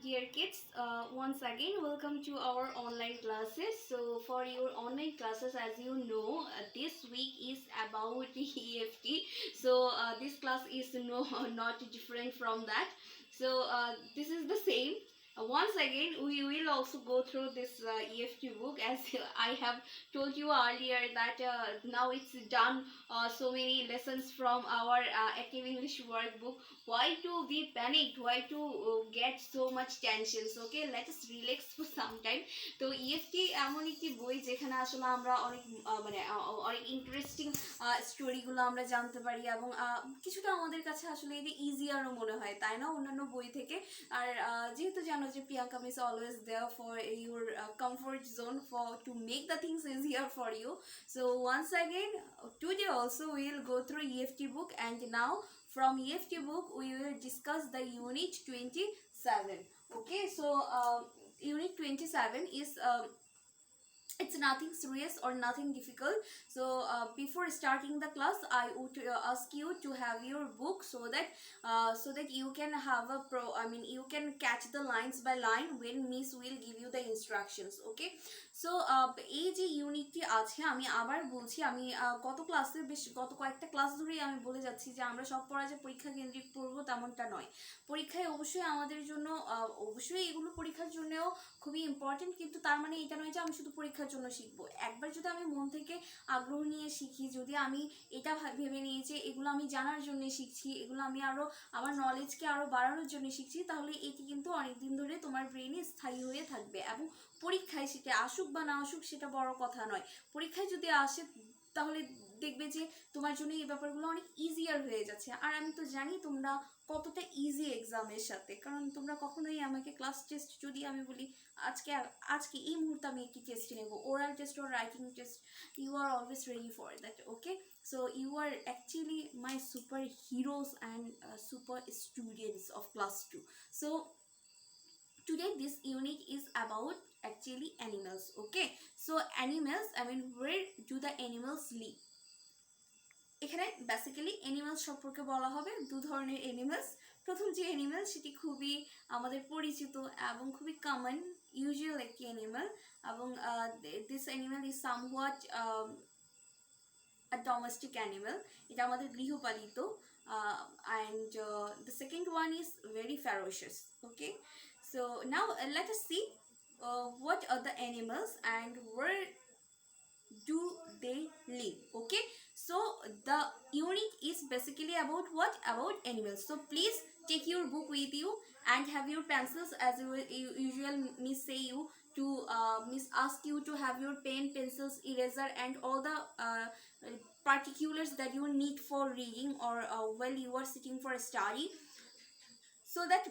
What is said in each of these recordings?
dear kids, once again welcome to our online classes. So for your online classes, as you know, this week is about EFT. So this class is not different from that. So this is the same. Once again, we will also go through this EFT book, as I have told you earlier that now it's done so many lessons from our active English workbook. Why to be panicked? Why to get so much tensions? Okay, let us relax for some time. তো EFT এমন একটি বই যেখানে আসলে আমরা অনেক অনেক interesting স্টোরিগুলো আমরা জানতে পারি এবং কিছুটা আমাদের কাছে আসলে এটা ইজিয়ারও মনে হয়, তাই না, অন্যান্য বই থেকে। আর যেহেতু জানো যে Priyanka miss always there for your comfort zone for to make the things easier for you. So once again, today also we will go through EFT book, and now from EFT book we will discuss the unit 27. Okay, so unit 27 is it's nothing serious or nothing difficult. So before starting the class, I would ask you to have your book so that you can have you can catch the lines by line when miss will give you the instructions. Okay, so এই যে ইউনিটটি আছে, আমি আবার বলছি, আমি গত ক্লাসে গত কয়েকটা ক্লাস ধরেই আমি বলে যাচ্ছি যে আমরা সব পড়া যে পরীক্ষা কেন্দ্রিক পড়বো তেমনটা নয়। পরীক্ষায় অবশ্যই আমাদের জন্য অবশ্যই এগুলো পরীক্ষার জন্যও খুবই ইম্পর্টেন্ট, কিন্তু তার মানে এটা নয় যে আমি শুধু পরীক্ষার জন্য শিখবো। একবার যদি আমি মন থেকে আগ্রহ নিয়ে শিখি, যদি আমি এটা ভেবে নিই যে এগুলো আমি জানার জন্য শিখছি, এগুলো আমি আরও আমার নলেজকে আরও বাড়ানোর জন্য শিখছি, তাহলে এটি কিন্তু অনেকদিন ধরে তোমার ব্রেনে স্থায়ী হয়ে থাকবে। এবং পরীক্ষায় সেটা আসুক বা না আসুক সেটা বড় কথা নয়, পরীক্ষায় যদি আসে তাহলে দেখবে যে তোমার জন্য এই ব্যাপারগুলো অনেক ইজিয়ার হয়ে যাচ্ছে। আর আমি তো জানি তোমরা কতটা ইজি এক্সামের সাথে, কারণ তোমরা কখনোই আমাকে ক্লাস টেস্ট যদি আমি বলি আজকে এই মুহূর্তে আমি একটি টেস্ট নেব, oral test or writing test, you are always ready for that. Okay, so you are actually my superheroes and super students of class 2. So today this unit is about actually animals. Okay, so animals, where do the animals live? এখানে basically animals সম্পর্কে বলা হবে। দু ধরনের animals. প্রথম যে animal সেটি খুবই আমাদের পরিচিত এবং খুবই কমন ইউজুয়াল একটি অ্যানিমাল, এবং this animal is somewhat a domestic animal, এটা আমাদের গৃহপালিত। And the second one is very ferocious. Okay, so now let us see what are the animals and where do they live. Okay, so the unit is basically about what? About animals. So please take your book with you and have your pencils, as usual miss say you to miss ask you to have your pen, pencils, eraser and all the particulars that you need for reading or while you are sitting for a study, so that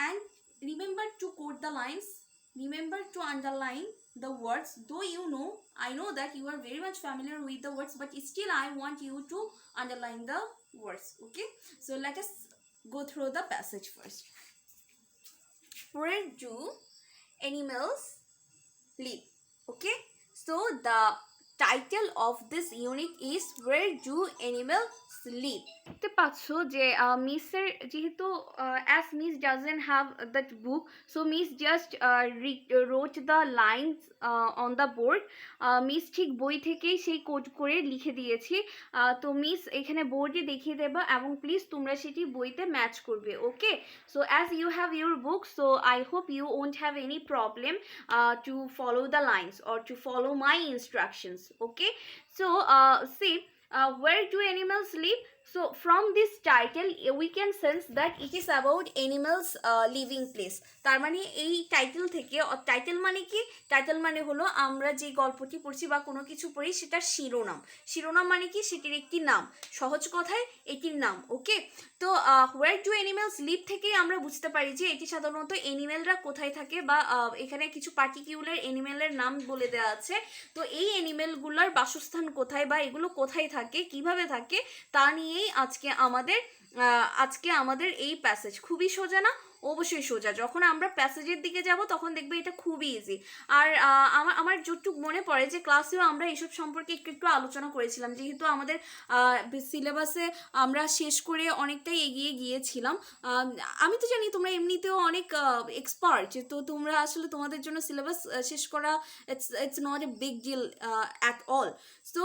and remember to quote the lines, remember to underline the words. Though I know that you are very much familiar with the words, but still I want you to underline the words. Okay, so let us go through the passage first. Where do animals live? Okay, so the title of this unit is where do animals live. দেখতে পাচ্ছ যে মিসের যেহেতু as miss doesn't have that book, so miss just wrote the lines on the board. Miss ঠিক বই থেকেই সেই code করে লিখে দিয়েছি। তো মিস এখানে বোর্ডে দেখিয়ে দেবা এবং প্লিজ তোমরা সেটি বইতে ম্যাচ করবে। Okay, so as you have your book, so I hope you won't have any problem to follow the lines or to follow my instructions. Okay, so see, where do animals live? So from this title we can sense that it is about animals living place. তার মানে এই title থেকে, title মানে কি? Title মানে হলো আমরা যে গল্পটি পড়ছি বা কোনো কিছু পড়ি সেটার শিরোনাম। শিরোনাম মানে কি? সেটির একটি নাম, সহজ কথায় এটির নাম। ওকে, তো where do animals live থেকেই আমরা বুঝতে পারি যে এটি সাধারণত অ্যানিমেলরা কোথায় থাকে, বা এখানে কিছু পার্টিকুলার অ্যানিমেলের নাম বলে দেওয়া আছে। তো এই অ্যানিমেলগুলোর বাসস্থান কোথায় বা এগুলো কোথায় থাকে, কিভাবে থাকে, তা নিয়েই আজকে আমাদের এই প্যাসেজ। খুবই সোজা না? অবশ্যই সোজা। যখন আমরা প্যাসেজের দিকে যাব তখন দেখবে এটা খুবই ইজি। আর আমার যতটুকু মনে পড়ে যে ক্লাসেও আমরা এসব সম্পর্কে একটু একটু আলোচনা করেছিলাম, যেহেতু আমাদের সিলেবাসে আমরা শেষ করে অনেকটাই এগিয়ে গিয়েছিলাম। আমি তো জানি তোমরা এমনিতেও অনেক এক্সপার্ট, তো তোমরা আসলে তোমাদের জন্য সিলেবাস শেষ করা it's not a big deal at all. So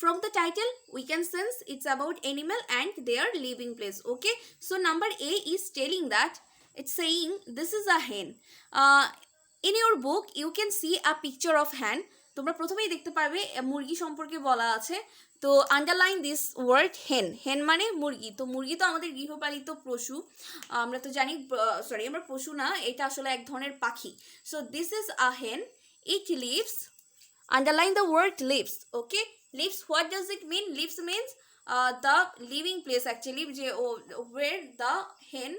from the title we can sense it's about animal and their living place. Okay, so number A is telling that it's saying this is a hen. In your book you can see a picture of hen. তোমরা প্রথমেই দেখতে পারবে মুরগি সম্পর্কে বলা আছে। তো underline this word হেন। হেন মানে মুরগি। তো মুরগি তো আমাদের গৃহপালিত পশু, আমরা তো জানি, সরি আমরা পশু না, এটা আসলে এক ধরনের পাখি। সো দিস ইজ আ হেন, ইট leaves, underline the word lives. Okay, lives, what does it mean? Lives means the living place actually, where the hen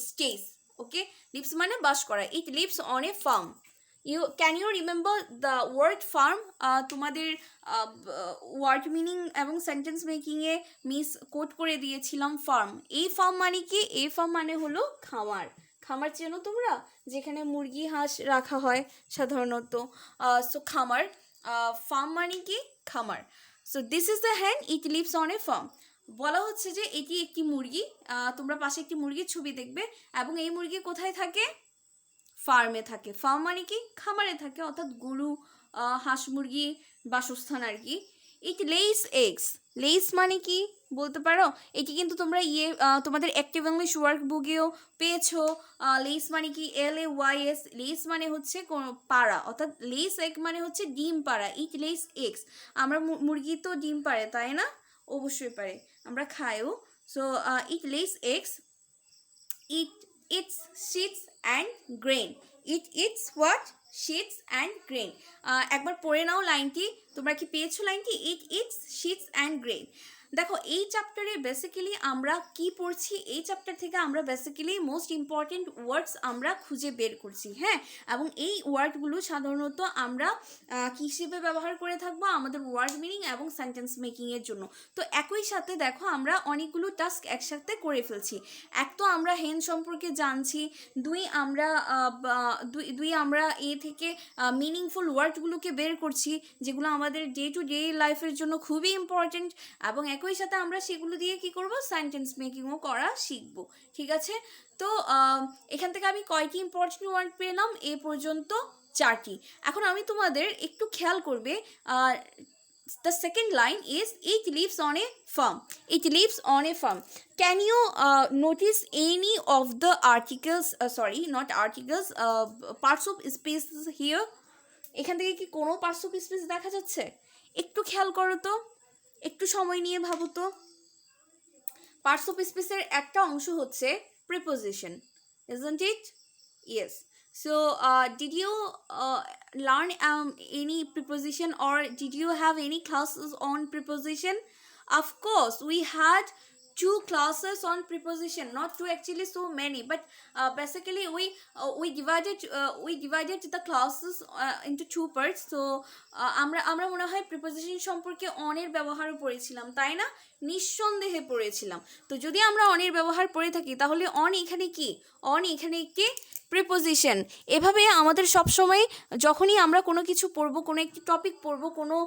stays. Okay, lives mane bash kora. It lives on a farm. Can you remember the word farm? তোমাদের word meaning এবং sentence making এ miss coat করে দিয়েছিলাম farm. এই farm মানে কি? এই farm মানে হলো খামার। খামার চেনো তোমরা? যেখানে মুরগি হাঁস রাখা হয় সাধারণত। সো খামার, ফার্ম মানে কি? খামার। সো দিস ইজ দ্য হ্যান, ইট লিভস অন এ ফার্ম। বলা হচ্ছে যে এটি একটি মুরগি। তোমরা পাশে একটি মুরগির ছবি দেখবে, এবং এই মুরগি কোথায় থাকে? ফার্মে থাকে। ফার্ম মানে কি? খামারে থাকে, অর্থাৎ গরু হাঁস মুরগি বাসস্থান আর কি। ইট লেইস এগস। লেইস মানে কি বলতে পারো? এটি কিন্তু তোমরা তোমাদের অ্যাক্টিভ ইংলিশ ওয়ার্ক বুকেও পেয়েছো। লেইস মানে কি? LAYS। লেইস মানে হচ্ছে পাড়া, অর্থাৎ লেইস এগ মানে হচ্ছে ডিম পাড়া। ইট লেইস এগস। আমরা মুরগি তো ডিম পাড়ে, তাই না? অবশ্যই পারে, আমরা খাইও। So it Lay's eggs, it eats seeds and grain. It eats what? Seeds and grain. একবার পড়ে নাও লাইনটি। তোমরা কি পেয়েছো লাইনটি? It eats seeds and grain. দেখো এই চ্যাপ্টারে বেসিক্যালি আমরা কি পড়ছি? এই চ্যাপ্টার থেকে আমরা বেসিক্যালি মোস্ট ইম্পর্টেন্ট ওয়ার্ডস আমরা খুঁজে বের করছি। হ্যাঁ, এবং এই ওয়ার্ডগুলো সাধারণত আমরা কী হিসেবে ব্যবহার করে থাকবো? আমাদের ওয়ার্ড মিনিং এবং সেন্টেন্স মেকিংয়ের জন্য। তো একই সাথে দেখো আমরা অনেকগুলো টাস্ক একসাথে করে ফেলছি। এক তো আমরা হেন সম্পর্কে জানছি, দুই আমরা এ থেকে মিনিংফুল ওয়ার্ডগুলোকে বের করছি, যেগুলো আমাদের ডে টু ডে লাইফের জন্য খুবই ইম্পর্টেন্ট, এবং একই সাথে আমরা সেগুলো দিয়ে কি করব? সেন্টেন্স মেকিংও করা শিখব। ঠিক আছে, তো এখান থেকে আমি কয়টি ইম্পর্টেন্ট ওয়ার্ড পেলাম? এ পর্যন্ত 4টি। এখন আমি তোমাদের একটু খেয়াল করবে, the second line is it lives on a farm. It lives on a farm. Can you notice any of the articles, not articles, parts of species here? এখান থেকে কি কোনো পার্টস অফ স্পিচ দেখা যাচ্ছে? একটু খেয়াল করো তো, একটু সময় নিয়ে ভাবো তো। পার্টস অফ স্পিচের একটা অংশ হচ্ছে preposition, isn't it? Yes. So did you learn any preposition, or did you have any classes on preposition? Of course we had 2 classes on preposition, not 2 actually, so many, but basically we divided the classes into 2 parts. So আমরা মনে হয় preposition সম্পর্কে অনের ব্যবহারও পড়েছিলাম, তাই না? নিঃসন্দেহে পড়েছিলাম। তো যদি আমরা অনের ব্যবহার পড়ে থাকি, তাহলে অন এখানে কি? অন এখানে একটি প্রিপোজিশন। এভাবে আমাদের সবসময় যখনই আমরা কোনো কিছু পড়বো, কোনো একটি টপিক পড়বো, কোনো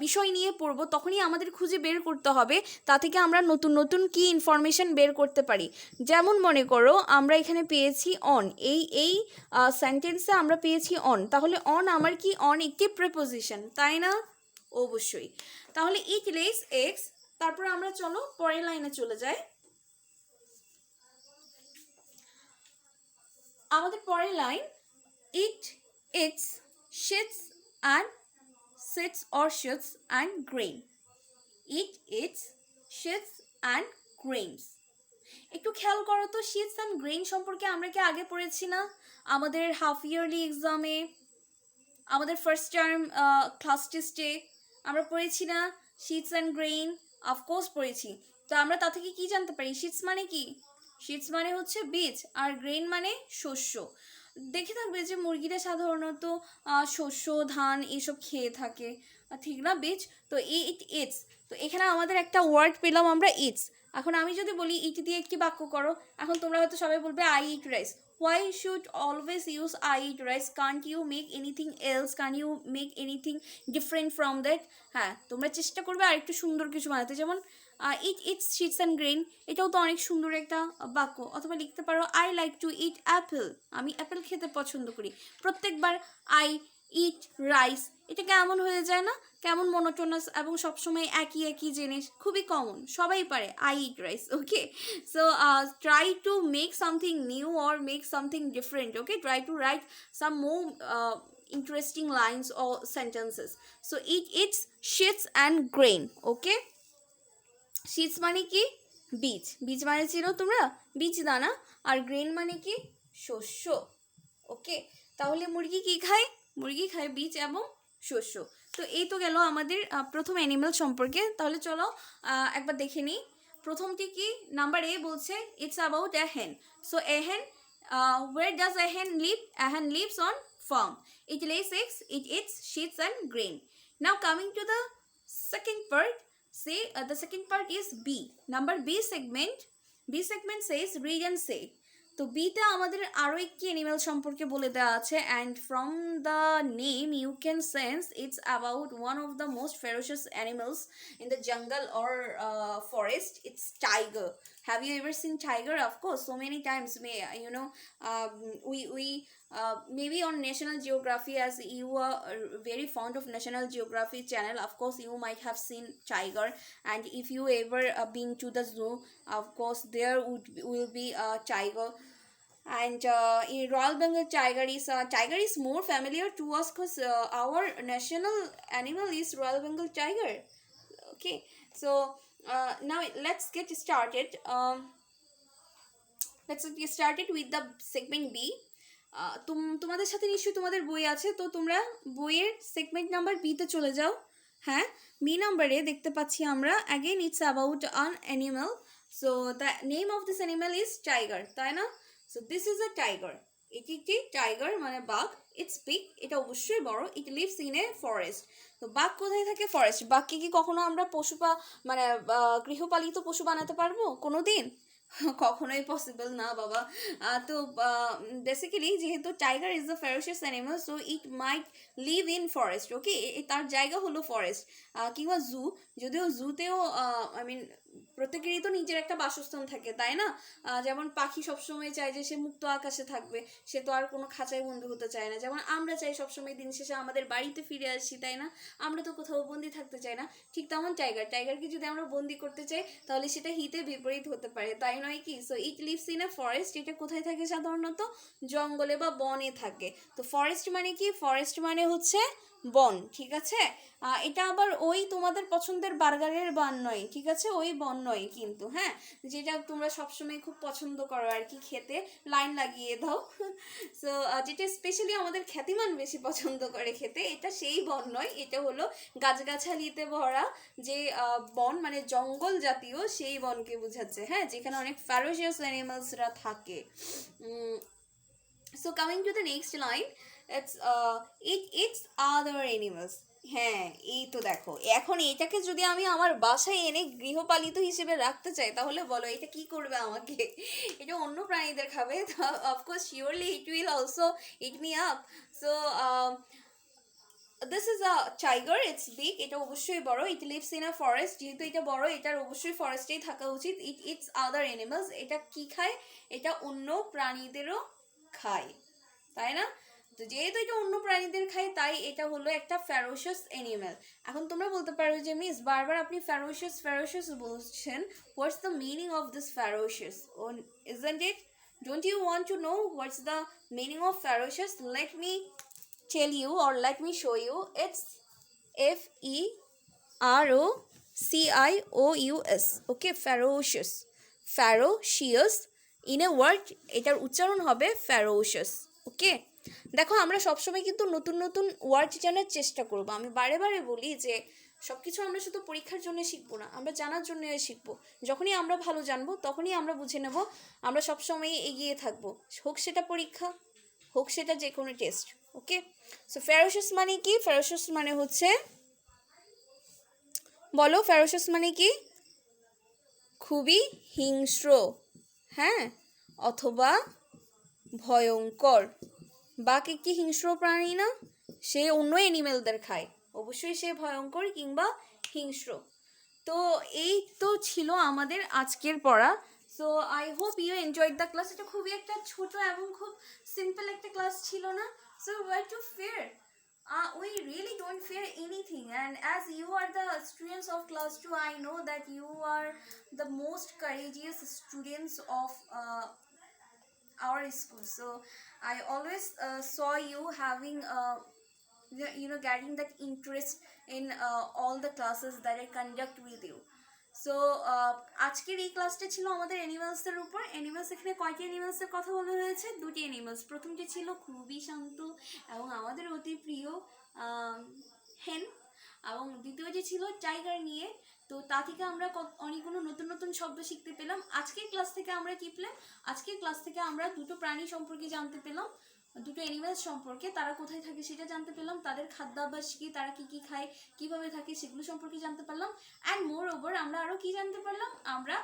বিষয় নিয়ে পড়বো, তখনই আমাদের খুঁজে বের করতে হবে তা থেকে আমরা নতুন নতুন কি ইনফরমেশন বের করতে পারি। যেমন মনে করো আমরা এখানে পেয়েছি অন, এই সেন্টেন্সে আমরা পেয়েছি অন, তাহলে অন আমার কি? অন একটি প্রিপোজিশন, তাই না? অবশ্যই। তাহলে ইট লেইস এগস। তারপর আমরা চলো পরের লাইনে চলে যাই। আমাদের পরের line, it eats shits and sits or shits and grain. It eats shits and grains. একটু খেয়াল করো তো, shits and grain সম্পর্কে আমরা কি আগে পড়েছি না? আমাদের হাফ ইয়ারলি এক্সামে, আমাদের ফার্স্ট টার্ম ক্লাস টেস্টে আমরা পড়েছি না shits and grain? অফকোর্স পড়েছি। তো আমরা তা থেকে কি জানতে পারি? shits মানে কি? শীটস মানে হচ্ছে বীজ, আর গ্রেন মানে শস্য। দেখে থাকবে যে মুরগিরা সাধারণত শস্য ধান এসব খেয়ে থাকে, ঠিক না? বীজ। তো ইট ইটস, তো এখানে আমাদের একটা ওয়ার্ড পেলাম আমরা ইটস। এখন আমি যদি বলি ইট দিয়ে একটি বাক্য করো, এখন তোমরা হয়তো সবাই বলবে I eat rice. Why should always use I eat rice? Can't you make anything else? Can you make anything different from that? হ্যাঁ, তোমরা চেষ্টা করবে আর একটু সুন্দর কিছু বানাতে, যেমন ইট ইটস শিটস অ্যান্ড গ্রেন, এটাও তো অনেক সুন্দর একটা বাক্য। অথবা লিখতে পারো I like to it Apple, আমি অ্যাপেল খেতে পছন্দ করি। প্রত্যেকবার আই ইট রাইস, এটা কেমন হয়ে যায় না, কেমন মনোটোনাস এবং সবসময় একই একই জিনিস, খুবই কমন, সবাই পারে I eat rice. Okay, so try to make something new or make something different. Okay, try to write some more interesting lines or sentences. So it eats shits and grain. Okay, শীষ মানে কি, বীজ, বীজ মানে চিনো তোমরা, বীজ দানা। আর গ্রেন মানে কি, শস্য। ওকে, তাহলে মুরগি কি খায়, মুরগি খায় বীজ এবং শস্য। তো এই তো গেল আমাদের প্রথম অ্যানিমেল সম্পর্কে। তাহলে চলো একবার দেখে নিই। প্রথমটি কি, নাম্বার এ বলছে ইটস অ্যাবাউট এ হেন। সো এ হেন, where does a hen live? A hen lives on farm. It lays eggs, it eats sheets and grain. Now coming to the second part, say the second part is B. Number B segment. B segment says read and say. তো বিতে আমাদের আরও একটি animal সম্পর্কে বলে দেওয়া আছে, and from the name you can sense it's about one of the most ferocious animals in the jungle or forest. It's tiger. Have you ever seen tiger? Of course, so many times. You know, we maybe on National Geography, as you are very fond of National Geography channel, of course you might have seen tiger. And if you ever been to the zoo, of course there will be a tiger. And in Royal Bengal tiger is more familiar to us because our national animal is Royal Bengal tiger. Okay, so now let's get started. Let's get started with the segment B. তোমাদের সাথে নিশ্চয়ই তোমাদের বই আছে, তো তোমরা বইয়ের segment number বিতে চলে যাও। হ্যাঁ, বি নাম্বারে দেখতে পাচ্ছি আমরা again it's about an animal. So the name of this animal is tiger, তাই না? So this is a tiger, এটি একটি টাইগার মানে বাঘ। ইটস বিগ, এটা অবশ্যই বড়। ইট লিভস ইন এ ফরেস্ট। তো বাঘ কোথায় থাকে? ফরেস্ট। বাঘকে কি কখনো আমরা মানে গৃহপালিত পশু বানাতে পারবো কোনো দিন? কখনোই পসিবল না বাবা। তো বেসিক্যালি যেহেতু tiger is the ferocious animal, so it might live in forest. Okay, তার জায়গা হলো ফরেস্ট কিংবা জু। যদিও জুতেও আই মিন প্রত্যেকেরই তো নিজের একটা বাসস্থান থাকে, তাই না? যেমন পাখি সবসময় চায় যে সে মুক্ত আকাশে থাকবে, সে তো আর কোনো খাঁচায় বন্দি হতে চায় না। যেমন আমরা চাই সবসময় দিন শেষে আমাদের বাড়িতে ফিরে আসি, তাই না? আমরা তো কোথাও বন্দি থাকতে চাই না। ঠিক তেমন টাইগারকে যদি আমরা বন্দি করতে চাই তাহলে সেটা হিতে বিপরীত হতে পারে, তাই নয় কি? So it lives in a forest. এটা কোথায় থাকে? সাধারণত জঙ্গলে বা বনে থাকে। তো ফরেস্ট মানে কি? ফরেস্ট মানে হচ্ছে বন, ঠিক আছে? এটা আবার ওই তোমাদের পছন্দের বার্গারের বন নয়, ঠিক আছে? ওই বন নয় কিন্তু, হ্যাঁ, যেটা তোমরা সবসময় খুব পছন্দ করো আর কি খেতে, লাইন লাগিয়ে দাও। সো যেটা স্পেশালি আমাদের খ্যাতিমান বেশি পছন্দ করে খেতে, এটা সেই বন নয়। এটা হলো গাছগাছালিতে ভরা যে বন, মানে জঙ্গল জাতীয় সেই বনকে বোঝাচ্ছে, হ্যাঁ, যেখানে অনেক ফেরোশিয়াস অ্যানিমালসরা থাকে। So coming to the next line, it it's other animals. হ্যাঁ, এই তো দেখো, এখন এটাকে যদি আমি আমার বাসায় এনে গৃহপালিত হিসেবে রাখতে চাই তাহলে বলো এটা কি করবে আমাকে? এটা অন্য প্রাণীদের খাবে, of course surely it will also it me up. So this is a tiger, it's big, এটা অবশ্যই বড়। ইট লিভস ইন আ ফরেস্ট, যেহেতু এটা বড় এটার অবশ্যই ফরেস্টেই থাকা উচিত। ইট ইটস আদার অ্যানিমালস, এটা কি খায়? এটা অন্য প্রাণীদেরও খায়, তাই না? তো যেহেতু এটা অন্য প্রাণীদের খায় তাই এটা হলো একটা ফেরোশিয়াস অ্যানিমাল। এখন তোমরা বলতে পারো যে মিস বারবার আপনি ফেরোশিয়াস বলছেন, what's the meaning of this ferocious? Isn't it? Don't you want to know what's the meaning of ferocious? Let me tell you or let me show you. It's Ferocious. Okay, ferocious in a word, এটার উচ্চারণ হবে ferocious. ওকে, দেখো আমরা সবসময় কিন্তু নতুন নতুন word জানার চেষ্টা করব। আমি বারে বারে বলি যে সব কিছু আমরা শুধু পরীক্ষার জন্য শিখবো না, আমরা জানার জন্য শিখবো। যখনই আমরা ভালো জানবো তখনই আমরা বুঝে নেব, আমরা সবসময় এগিয়ে থাকবো, হোক সেটা পরীক্ষা, হোক সেটা যে কোনো টেস্ট। ওকে, সো ফেরোশিয়াস মানে কি? ফেরোশিয়াস মানে হচ্ছে, বলো ফেরোশিয়াস মানে কি? খুবই হিংস্র, হ্যাঁ, অথবা ভয়ঙ্কর। বাঘ একটি হিংস্র প্রাণী না, সে অন্য অ্যানিমেলদের খায়, অবশ্যই সে ভয়ঙ্কর কিংবা হিংস্র। তো এই তো ছিল আমাদের আজকের পড়া। So I hope you enjoyed the class. এটা খুবই একটা ছোট এবং খুব সিম্পল একটা ক্লাস ছিল না? So what to fear? We really don't fear anything, and as you are the students of class 2, I know that you are the most courageous students of our school. So I always saw you having getting that interest in all the classes that I conduct with you. So আজকের এই ক্লাসটা ছিল আমাদের অ্যানিমালসের উপর। Animals, এখানে কয়টি অ্যানিমালসের কথা বলা হয়েছে? দুটি অ্যানিমালস। প্রথমটি ছিল খুবই শান্ত এবং আমাদের অতি প্রিয় হেন, এবং দ্বিতীয়টি ছিল টাইগার নিয়ে। তো তা থেকে আমরা অনেকগুলো নতুন নতুন শব্দ শিখতে পেলাম। আজকের ক্লাস থেকে আমরা কি পেলাম? আজকের ক্লাস থেকে আমরা দুটো প্রাণী সম্পর্কে জানতে পেলাম, দুটো অ্যানিমেলস সম্পর্কে। তারা কোথায় থাকে সেটা জানতে পেলাম, তাদের খাদ্যাভ্যাস কি, তারা কি কি খায়, কিভাবে থাকে, সেগুলো সম্পর্কে জানতে পারলাম। অ্যান্ড মোর ওভার আমরা আরও কি জানতে পারলাম? আমরা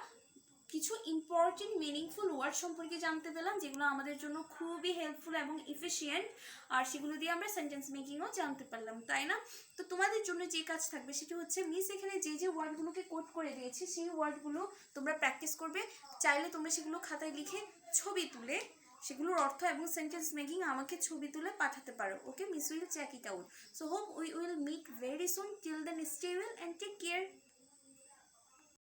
কিছু ইম্পর্টেন্ট মিনিংফুল ওয়ার্ড সম্পর্কে জানতে পেলাম, যেগুলো আমাদের জন্য খুবই হেল্পফুল এবং এফিশিয়েন্ট, আর সেগুলো দিয়ে আমরা সেন্টেন্স মেকিংও জানতে পারলাম, তাই না? তো তোমাদের জন্য যে কাজ থাকবে সেটা হচ্ছে, মিস এখানে যে যে ওয়ার্ডগুলোকে কোড করে দিয়েছি সেই ওয়ার্ডগুলো তোমরা প্র্যাকটিস করবে। চাইলে তোমরা সেগুলো খাতায় লিখে ছবি তুলে সেগুলোর অর্থ এবং সেন্টেন্স মেকিং আমাকে ছবি তুলে পাঠাতে পারো। Okay, miss will check it out. So hope we will meet very soon. Till then stay well and take care.